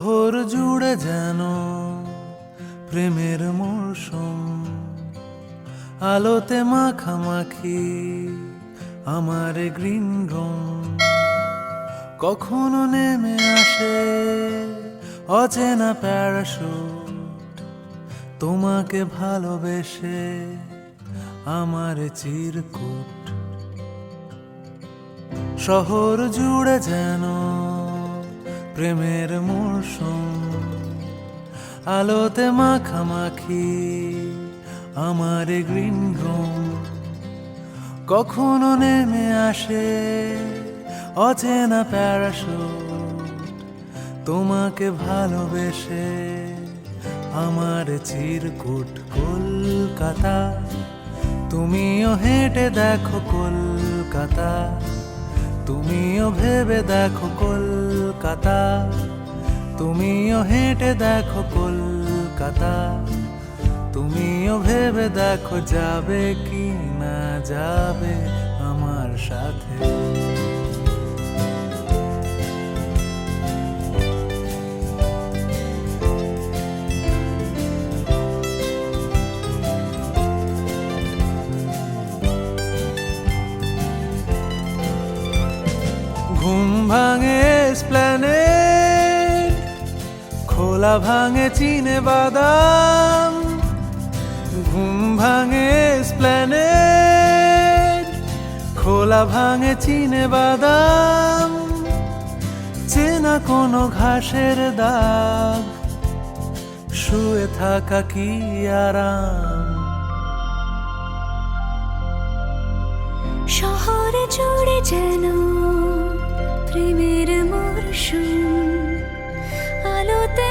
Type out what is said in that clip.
ভোর জুড়ে যেন প্রেমের মৌসুম, আলোতে মাখামাখি আমার গ্রিন রুম। কখনো নেমে আসে অচেনা প্যারাশুট, তোমাকে ভালোবেসে আমার চিরকুট। শহর জুড়ে যেন প্রেমের মৌসুম, আলোতে মাখামাখি আমার গ্রিন রুম। কখনো নেমে আসে অচেনা প্যারাশুট, তোমাকে ভালোবেসে আমার চিরকুট। কলকাতা, তুমিও হেঁটে দেখো কলকাতা, তুমিও ভেবে দেখো কলকাতা, তুমিও হেঁটে দেখো কলকাতা, তুমিও ভেবে দেখো যাবে কি না যাবে আমার সাথে। ঘুম ভাঙে এসপ্ল্যানেড, খোলা ভাঙে চিনে বাদাম। ঘুম ভাঙে এসপ্ল্যানেড, খোলা ভাঙে চিনে বাদাম। চেনা কোনো ঘাসের দাগ, শুয়ে থাকা কি আরাম। শহরে জুড়ে যেন প্রেমের মরশুম, আলোতে